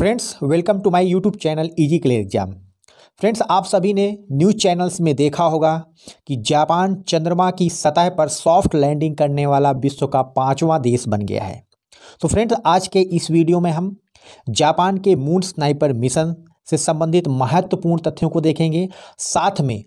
Friends, welcome to my YouTube channel easy clear exam. Friends, आप सभी ने news channels में देखा होगा कि जापान चंद्रमा की सतह पर सॉफ्ट लैंडिंग करने वाला विश्व का 5वां देश बन गया है। तो फ्रेंड्स, आज के इस वीडियो में हम जापान के मून स्नाइपर मिशन से संबंधित महत्वपूर्ण तथ्यों को देखेंगे। साथ में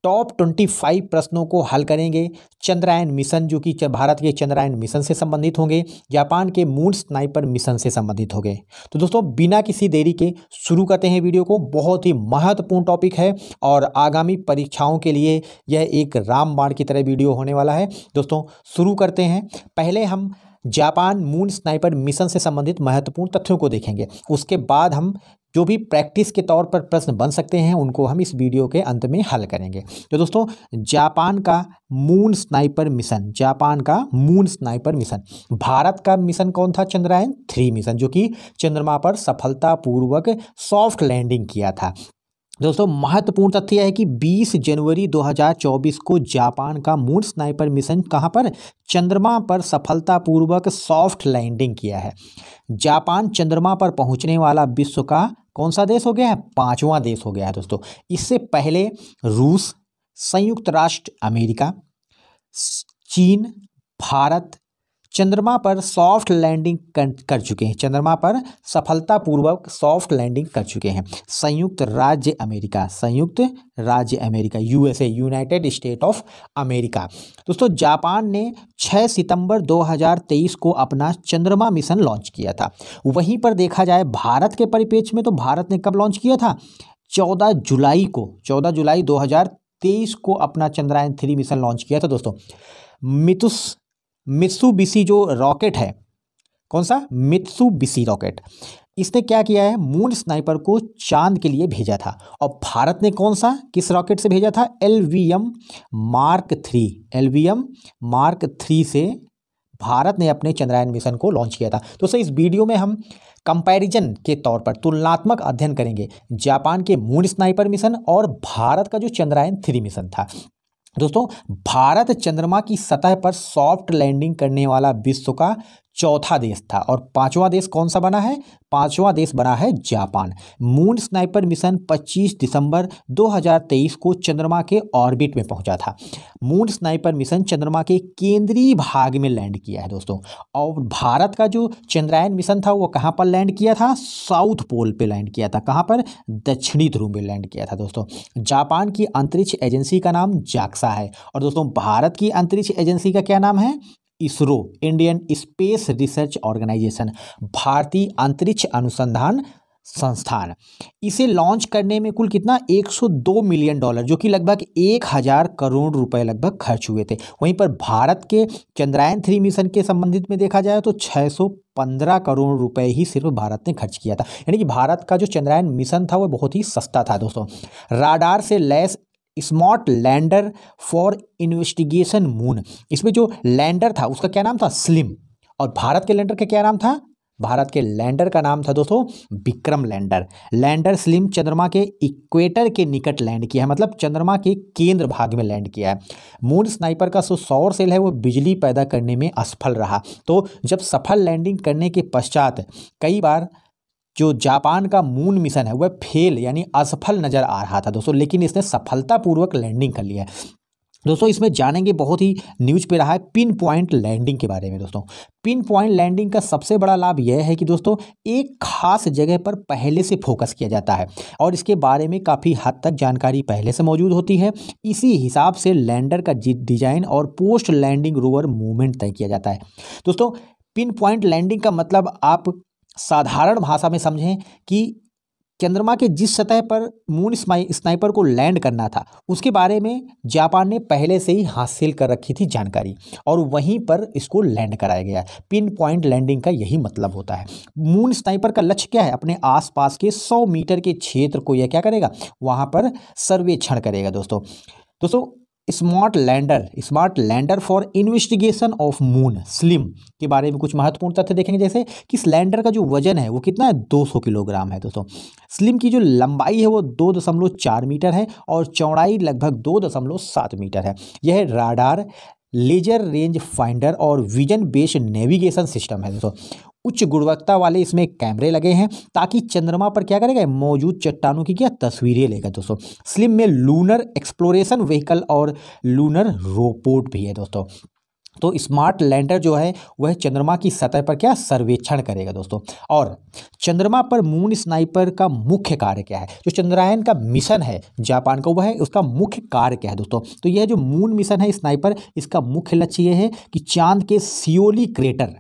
टॉप 25 प्रश्नों को हल करेंगे। चंद्रयान मिशन जो कि भारत के चंद्रयान मिशन से संबंधित होंगे, जापान के मून स्नाइपर मिशन से संबंधित होंगे। तो दोस्तों, बिना किसी देरी के शुरू करते हैं वीडियो को। बहुत ही महत्वपूर्ण टॉपिक है और आगामी परीक्षाओं के लिए यह एक रामबाण की तरह वीडियो होने वाला है। दोस्तों, शुरू करते हैं। पहले हम जापान मून स्नाइपर मिशन से संबंधित महत्वपूर्ण तथ्यों को देखेंगे। उसके बाद हम जो भी प्रैक्टिस के तौर पर प्रश्न बन सकते हैं उनको हम इस वीडियो के अंत में हल करेंगे। तो दोस्तों, जापान का मून स्नाइपर मिशन, जापान का मून स्नाइपर मिशन। भारत का मिशन कौन था? चंद्रयान 3 मिशन, जो कि चंद्रमा पर सफलतापूर्वक सॉफ्ट लैंडिंग किया था। दोस्तों, महत्वपूर्ण तथ्य है कि 20 जनवरी 2024 को जापान का मून स्नाइपर मिशन कहाँ पर? चंद्रमा पर सफलतापूर्वक सॉफ्ट लैंडिंग किया है। जापान चंद्रमा पर पहुंचने वाला विश्व का कौन सा देश हो गया है? 5वां देश हो गया है। दोस्तों, इससे पहले रूस, संयुक्त राष्ट्र अमेरिका, चीन, भारत चंद्रमा पर सॉफ्ट लैंडिंग कर चुके हैं। चंद्रमा पर सफलतापूर्वक सॉफ्ट लैंडिंग कर चुके हैं। संयुक्त राज्य America, USA, United state of America. दोस्तों, जापान ने 6 सितंबर 2023 को अपना चंद्रमा मिशन लॉन्च किया था। वहीं पर देखा जाए भारत के परिप्रेक्ष्य में, तो भारत ने कब लॉन्च किया था? 14 जुलाई 2023 को अपना चंद्रयान 3 मिशन लॉन्च किया था। दोस्तों, मित्सुबिशी जो रॉकेट है, कौन सा? मित्सुबिशी रॉकेट, इसने क्या किया है? मून स्नाइपर को चांद के लिए भेजा था। और भारत ने कौन सा, किस रॉकेट से भेजा था? LVM मार्क 3 से भारत ने अपने चंद्रयान मिशन को लॉन्च किया था। तो इस वीडियो में हम कंपैरिजन के तौर पर तुलनात्मक अध्ययन करेंगे जापान के मून स्नाइपर मिशन और भारत का जो चंद्रयान 3 मिशन था। दोस्तों, भारत चंद्रमा की सतह पर सॉफ्ट लैंडिंग करने वाला विश्व का चौथा देश था। और 5वां देश कौन सा बना है? 5वां देश बना है जापान। मून स्नाइपर मिशन 25 दिसंबर 2023 को चंद्रमा के ऑर्बिट में पहुंचा था। मून स्नाइपर मिशन चंद्रमा के केंद्रीय भाग में लैंड किया है। दोस्तों, और भारत का जो चंद्रयान मिशन था वो कहाँ पर लैंड किया था? साउथ पोल पे लैंड किया था। कहाँ पर? दक्षिणी ध्रुव में लैंड किया था। दोस्तों, जापान की अंतरिक्ष एजेंसी का नाम जाक्सा है। और दोस्तों, भारत की अंतरिक्ष एजेंसी का क्या नाम है? ISRO, Indian space research organisation, भारतीय अंतरिक्ष अनुसंधान संस्थान। इसे लॉन्च करने में कुल कितना? $102 मिलियन, जो कि लगभग 1000 करोड़ रुपए लगभग खर्च हुए थे। वहीं पर भारत के चंद्रयान 3 मिशन के संबंधित में देखा जाए तो 615 करोड़ रुपए ही सिर्फ भारत ने खर्च किया था। यानी कि भारत का जो चंद्रयान मिशन था वो बहुत ही सस्ता था। दोस्तों, राडार से लैस smart lander for investigation moon, इसमें जो लैंडर था उसका क्या नाम था? स्लिम। और भारत के लैंडर का क्या नाम था? भारत के लैंडर का नाम था दोस्तों विक्रम लैंडर। लैंडर स्लिम चंद्रमा के इक्वेटर के निकट लैंड किया है, मतलब चंद्रमा के केंद्र भाग में लैंड किया है। मून स्नाइपर का जो सौर सेल है वो बिजली पैदा करने में असफल रहा। तो जब सफल लैंडिंग करने के पश्चात कई बार जो जापान का मून मिशन है वह फेल यानी असफल नजर आ रहा था दोस्तों, लेकिन इसने सफलतापूर्वक लैंडिंग कर लिया है। दोस्तों, इसमें जानेंगे, बहुत ही न्यूज पे रहा है, पिन पॉइंट लैंडिंग के बारे में। दोस्तों, पिन पॉइंट लैंडिंग का सबसे बड़ा लाभ यह है कि दोस्तों एक खास जगह पर पहले से फोकस किया जाता है और इसके बारे में काफ़ी हद तक जानकारी पहले से मौजूद होती है। इसी हिसाब से लैंडर का डिजाइन और पोस्ट लैंडिंग रोवर मूवमेंट तय किया जाता है। दोस्तों, पिन पॉइंट लैंडिंग का मतलब आप साधारण भाषा में समझें कि चंद्रमा के जिस सतह पर मून स्नाइपर को लैंड करना था उसके बारे में जापान ने पहले से ही हासिल कर रखी थी जानकारी और वहीं पर इसको लैंड कराया गया। पिन पॉइंट लैंडिंग का यही मतलब होता है। मून स्नाइपर का लक्ष्य क्या है? अपने आसपास के 100 मीटर के क्षेत्र को यह क्या करेगा? वहां पर सर्वेक्षण करेगा। दोस्तों, smart lander for investigation of moon, slim के बारे में कुछ महत्वपूर्ण तथ्य देखेंगे। जैसे कि इस लैंडर का जो वजन है वो कितना है? 200 किलोग्राम है। दोस्तों, स्लिम की जो लंबाई है वो 2.4 मीटर है और चौड़ाई लगभग 2.7 मीटर है। यह राडार, लेजर रेंज फाइंडर और विजन बेस्ड नेविगेशन सिस्टम है। दोस्तों, उच्च गुणवत्ता वाले इसमें कैमरे लगे हैं ताकि चंद्रमा पर क्या करेगा, मौजूद चट्टानों की क्या तस्वीरें लेगा दोस्तों। स्लिम में लूनर एक्सप्लोरेशन व्हीकल और लूनर रोबोट भी है दोस्तों। तो स्मार्ट लैंडर जो है वह चंद्रमा की सतह पर क्या सर्वेक्षण करेगा दोस्तों। और चंद्रमा पर मून स्नाइपर का मुख्य कार्य क्या है, जो चंद्रयान का मिशन है जापान का, वह है उसका मुख्य कार्य क्या है दोस्तों। तो यह जो मून मिशन है स्नाइपर, इसका मुख्य लक्ष्य यह है कि चांद के सियोली क्रेटर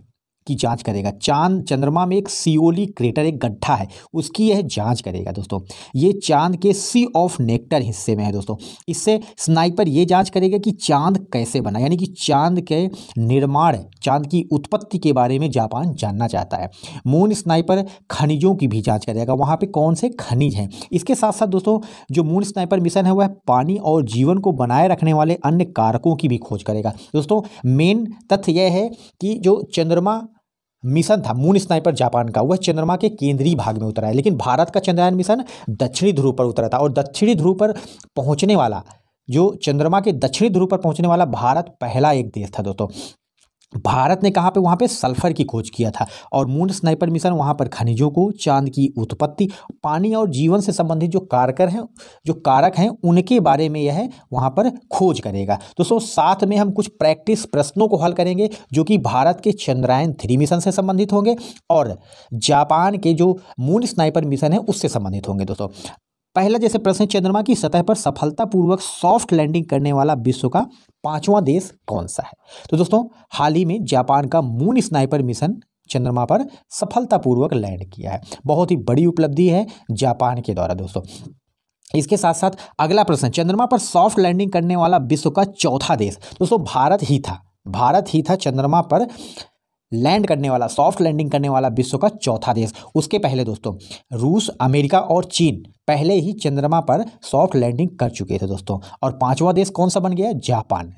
की जांच करेगा। चांद, चंद्रमा में एक सियोली क्रेटर, एक गड्ढा है, उसकी यह जांच करेगा दोस्तों। ये चांद के सी ऑफ नेक्टर हिस्से में है दोस्तों। इससे स्नाइपर ये जांच करेगा कि चांद कैसे बना, यानी कि चांद के निर्माण, चांद की उत्पत्ति के बारे में जापान जानना चाहता है। मून स्नाइपर खनिजों की भी जांच करेगा, वहाँ पे कौन से खनिज हैं। इसके साथ साथ दोस्तों जो मून स्नाइपर मिशन है वह पानी और जीवन को बनाए रखने वाले अन्य कारकों की भी खोज करेगा दोस्तों। मेन तथ्य यह है कि जो चंद्रमा मिशन था मून स्नाइपर जापान का, वह चंद्रमा के केंद्रीय भाग में उतरा है, लेकिन भारत का चंद्रयान मिशन दक्षिणी ध्रुव पर उतरा था। और दक्षिणी ध्रुव पर पहुंचने वाला, जो चंद्रमा के दक्षिणी ध्रुव पर पहुंचने वाला भारत पहला एक देश था दोस्तों। भारत ने कहाँ पे, वहाँ पे सल्फर की खोज किया था। और मून स्नाइपर मिशन वहाँ पर खनिजों को, चांद की उत्पत्ति, पानी और जीवन से संबंधित जो कारक हैं उनके बारे में यह वहाँ पर खोज करेगा दोस्तों। साथ में हम कुछ प्रैक्टिस प्रश्नों को हल करेंगे जो कि भारत के चंद्रयान 3 मिशन से संबंधित होंगे और जापान के जो मून स्नाइपर मिशन है उससे संबंधित होंगे दोस्तों। पहला जैसे प्रश्न, चंद्रमा की सतह पर सफलतापूर्वक सॉफ्ट लैंडिंग करने वाला विश्व का 5वां देश कौन सा है। तो दोस्तों हाल ही में जापान का मून स्नाइपर मिशन चंद्रमा पर सफलतापूर्वक लैंड किया है। बहुत ही बड़ी उपलब्धि है जापान के द्वारा दोस्तों। इसके साथ साथ अगला प्रश्न, चंद्रमा पर सॉफ्ट लैंडिंग करने वाला विश्व का चौथा देश। दोस्तों भारत ही था चंद्रमा पर लैंड करने वाला, सॉफ्ट लैंडिंग करने वाला विश्व का चौथा देश। उसके पहले दोस्तों रूस, अमेरिका और चीन पहले ही चंद्रमा पर सॉफ्ट लैंडिंग कर चुके थे दोस्तों। और 5वां देश कौन सा बन गया, जापान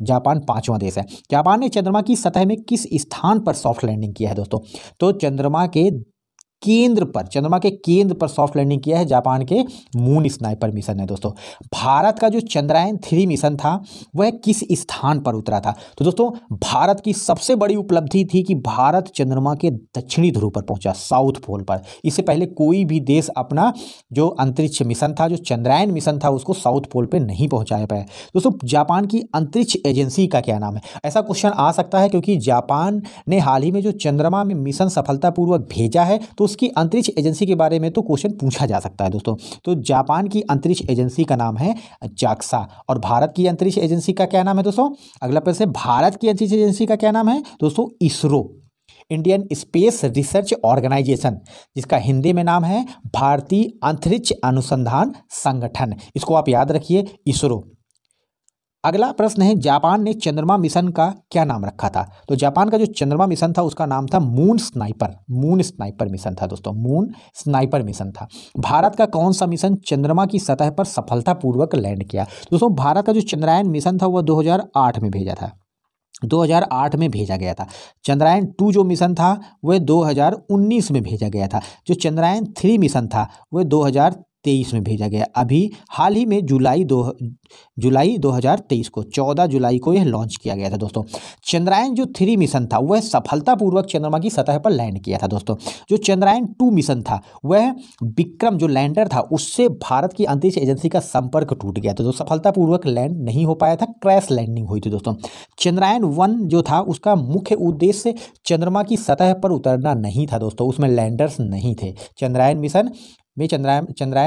5वां देश है। जापान ने चंद्रमा की सतह में किस स्थान पर सॉफ्ट लैंडिंग किया है दोस्तों। तो चंद्रमा के केंद्र पर सॉफ्ट लैंडिंग किया है जापान के मून स्नाइपर मिशन ने दोस्तों। भारत का जो चंद्रयान 3 मिशन था वह किस स्थान पर उतरा था। तो दोस्तों भारत की सबसे बड़ी उपलब्धि थी कि भारत चंद्रमा के दक्षिणी ध्रुव पर पहुंचा, साउथ पोल पर। इससे पहले कोई भी देश अपना जो अंतरिक्ष मिशन था, जो चंद्रयान मिशन था, उसको साउथ पोल पर नहीं पहुंचा पाया। दोस्तों जापान की अंतरिक्ष एजेंसी का क्या नाम है, ऐसा क्वेश्चन आ सकता है क्योंकि जापान ने हाल ही में जो चंद्रमा में मिशन सफलतापूर्वक भेजा है तो उसकी अंतरिक्ष एजेंसी के बारे में तो क्वेश्चन पूछा जा सकता है दोस्तों। तो जापान की अंतरिक्ष एजेंसी का नाम है जाक्सा। और भारत की अंतरिक्ष एजेंसी का क्या नाम है दोस्तों। अगला प्रश्न है, भारत की अंतरिक्ष एजेंसी का क्या नाम है दोस्तों। ISRO, Indian space research organisation, जिसका हिंदी में नाम है भारतीय अंतरिक्ष अनुसंधान संगठन। इसको आप याद रखिए, इसरो। अगला प्रश्न है, जापान ने चंद्रमा मिशन का क्या नाम रखा था। तो जापान का जो चंद्रमा मिशन था उसका नाम था मून स्नाइपर मिशन था दोस्तों, मून स्नाइपर मिशन था। भारत का कौन सा मिशन चंद्रमा की सतह पर सफलतापूर्वक लैंड किया। दोस्तों भारत का जो चंद्रयान मिशन था वह 2008 में भेजा था, 2008 में भेजा गया था। चंद्रयान 2 जो मिशन था वह 2019 में भेजा गया था। जो चंद्रयान 3 मिशन था वह 2023 में भेजा गया। अभी हाल ही में जुलाई 2023 को, 14 जुलाई को यह लॉन्च किया गया था दोस्तों। चंद्रयान जो 3 मिशन था वह सफलतापूर्वक चंद्रमा की सतह पर लैंड किया था दोस्तों। जो चंद्रयान 2 मिशन था वह विक्रम जो लैंडर था उससे भारत की अंतरिक्ष एजेंसी का संपर्क टूट गया था, तो सफलतापूर्वक लैंड नहीं हो पाया था, क्रैश लैंडिंग हुई थी दोस्तों। चंद्रयान 1 जो था उसका मुख्य उद्देश्य चंद्रमा की सतह पर उतरना नहीं था दोस्तों, उसमें लैंडर्स नहीं थे। चंद्रयान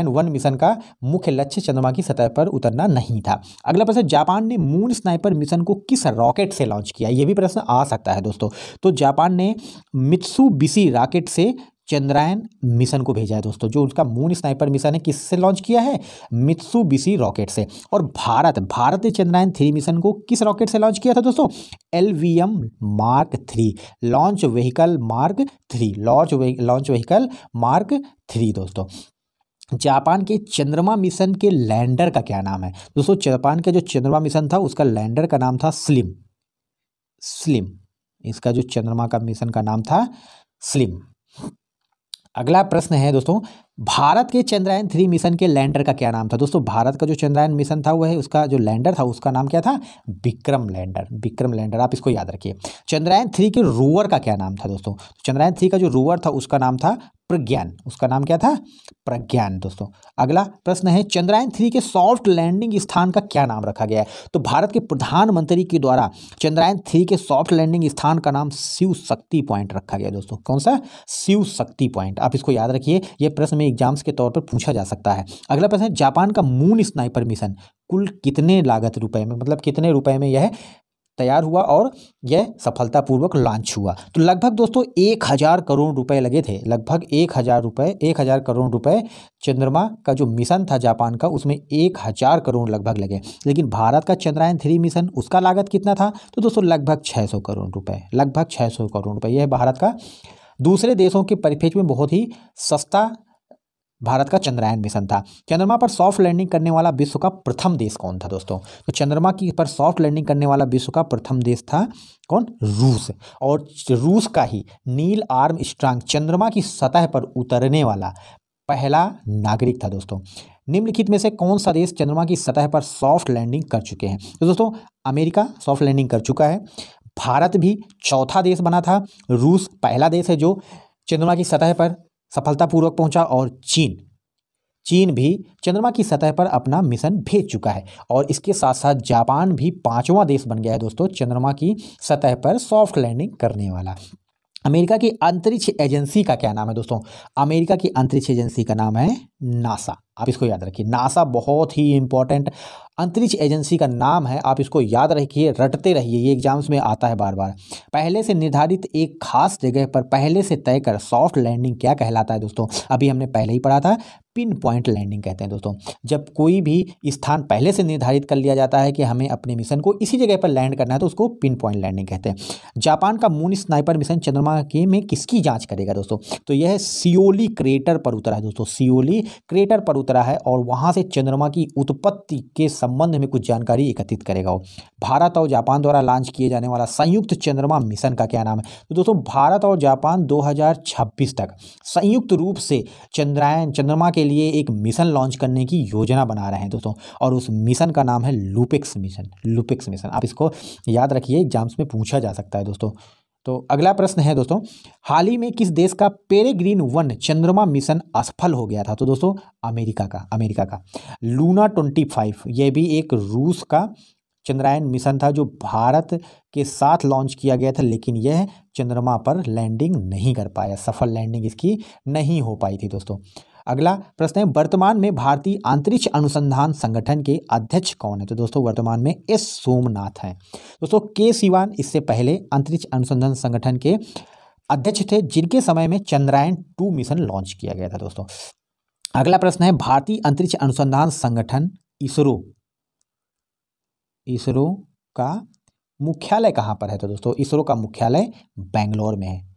1 मिशन का मुख्य लक्ष्य चंद्रमा की सतह पर उतरना नहीं था। अगला प्रश्न, जापान ने मून स्नाइपर मिशन को किस रॉकेट से लॉन्च किया। यह भी प्रश्न आ सकता है दोस्तों। तो जापान ने मित्सुबिशी रॉकेट से चंद्रयान मिशन को भेजा है दोस्तों। जो उसका मून स्नाइपर मिशन है किससे लॉन्च किया है, मित्सुबिशी रॉकेट से। और भारत ने चंद्रयान 3 मिशन को किस रॉकेट से लॉन्च किया था दोस्तों, LVM mark 3, launch vehicle mark 3 दोस्तों। जापान के चंद्रमा मिशन के लैंडर का क्या नाम है दोस्तों। जापान का जो चंद्रमा मिशन था उसका लैंडर का नाम था स्लिम। इसका जो चंद्रमा का मिशन का नाम था स्लिम। अगला प्रश्न है दोस्तों, भारत के चंद्रयान 3 मिशन के लैंडर का क्या नाम था? दोस्तों भारत का जो चंद्रयान मिशन था वह उसका जो लैंडर था उसका नाम क्या था? विक्रम लैंडर। विक्रम लैंडर, आप इसको याद रखिए। चंद्रयान 3 के रोवर का क्या नाम था दोस्तों? चंद्रयान 3 का जो रोवर था उसका नाम था प्रज्ञान। उसका नाम क्या था? प्रज्ञान दोस्तों। अगला प्रश्न है, चंद्रयान 3 के सॉफ्ट लैंडिंग स्थान का क्या नाम रखा गया है? तो भारत के प्रधानमंत्री के द्वारा चंद्रयान 3 के सॉफ्ट लैंडिंग स्थान का नाम शिव शक्ति पॉइंट रखा गया दोस्तों। कौन सा? शिव शक्ति पॉइंट। आप इसको याद रखिए, यह प्रश्न में एग्जाम्स के तौर पर पूछा जा सकता है। अगला प्रश्न है, जापान का मून स्नाइपर मिशन कुल कितने लागत रुपए में, मतलब कितने रुपए में यह तैयार हुआ और यह सफलतापूर्वक लॉन्च हुआ? तो लगभग दोस्तों 1000 करोड़ रुपए लगे थे। लगभग 1000 करोड़ रुपए चंद्रमा का जो मिशन था जापान का, उसमें 1000 करोड़ लगभग लगे। लेकिन भारत का चंद्रयान 3 मिशन, उसका लागत कितना था? तो दोस्तों लगभग 600 करोड़ रुपए। लगभग 600 करोड़ रुपए। यह भारत का दूसरे देशों के परिप्रेक्ष्य में बहुत ही सस्ता भारत का चंद्रयान मिशन था। चंद्रमा पर सॉफ्ट लैंडिंग करने वाला विश्व का प्रथम देश कौन था दोस्तों? तो चंद्रमा की पर सॉफ्ट लैंडिंग करने वाला विश्व का प्रथम देश था कौन? रूस। और रूस का ही नील आर्मस्ट्रांग चंद्रमा की सतह पर उतरने वाला पहला नागरिक था दोस्तों। निम्नलिखित में से कौन सा देश चंद्रमा की सतह पर सॉफ्ट लैंडिंग कर चुके हैं? तो दोस्तों अमेरिका सॉफ्ट लैंडिंग कर चुका है, भारत भी चौथा देश बना था, रूस पहला देश है जो चंद्रमा की सतह पर सफलतापूर्वक पहुंचा, और चीन भी चंद्रमा की सतह पर अपना मिशन भेज चुका है। और इसके साथ साथ जापान भी 5वां देश बन गया है दोस्तों चंद्रमा की सतह पर सॉफ्ट लैंडिंग करने वाला। अमेरिका की अंतरिक्ष एजेंसी का क्या नाम है दोस्तों? अमेरिका की अंतरिक्ष एजेंसी का नाम है नासा। आप इसको याद रखिए, नासा बहुत ही इंपॉर्टेंट अंतरिक्ष एजेंसी का नाम है। आप इसको याद रखिए, रटते रहिए, ये एग्जाम्स में आता है बार बार। पहले से निर्धारित एक खास जगह पर पहले से तय कर सॉफ्ट लैंडिंग क्या कहलाता है दोस्तों? अभी हमने पहले ही पढ़ा था, पिन पॉइंट लैंडिंग कहते हैं दोस्तों। जब कोई भी स्थान पहले से निर्धारित कर लिया जाता है कि हमें अपने मिशन को इसी जगह पर लैंड करना है, तो उसको पिन पॉइंट लैंडिंग कहते हैं। जापान का मून स्नाइपर मिशन चंद्रमा के में किसकी जांच करेगा दोस्तों? तो यह सियोली क्रेटर पर उतरा है दोस्तों। सियोली क्रेटर पर उतरा है और वहां से चंद्रमा की उत्पत्ति के संबंध में कुछ जानकारी एकत्रित करेगा वो। भारत और जापान द्वारा लॉन्च किए जाने वाला संयुक्त चंद्रमा मिशन का क्या नाम है? तो दोस्तों भारत और जापान 2026 तक संयुक्त रूप से चंद्रमा के लिए एक मिशन लॉन्च करने की योजना बना रहे हैं दोस्तों, और उस मिशन का नाम है लुपिक्स मिशन। लुपिक्स मिशन, आप इसको याद रखिए, एग्जाम्स में पूछा जा सकता है दोस्तों। तो अगला प्रश्न है दोस्तों, हाल ही में किस देश का पेरेग्रीन 1 चंद्रमा मिशन असफल हो गया था? तो दोस्तों अमेरिका का लूना 25, यह भी एक रूस का चंद्रयान मिशन था जो भारत के साथ लॉन्च किया गया था, लेकिन यह चंद्रमा पर लैंडिंग नहीं कर पाया, सफल लैंडिंग इसकी नहीं हो पाई थी दोस्तों। अगला प्रश्न है, वर्तमान में भारतीय अंतरिक्ष अनुसंधान संगठन के अध्यक्ष कौन है? तो दोस्तों वर्तमान में एस सोमनाथ हैं दोस्तों। के सिवान इससे पहले अंतरिक्ष अनुसंधान संगठन के अध्यक्ष थे, जिनके समय में चंद्रयान 2 मिशन लॉन्च किया गया था दोस्तों। अगला प्रश्न है, भारतीय अंतरिक्ष अनुसंधान संगठन इसरो का मुख्यालय कहाँ पर है? तो दोस्तों इसरो का मुख्यालय बेंगलोर में है।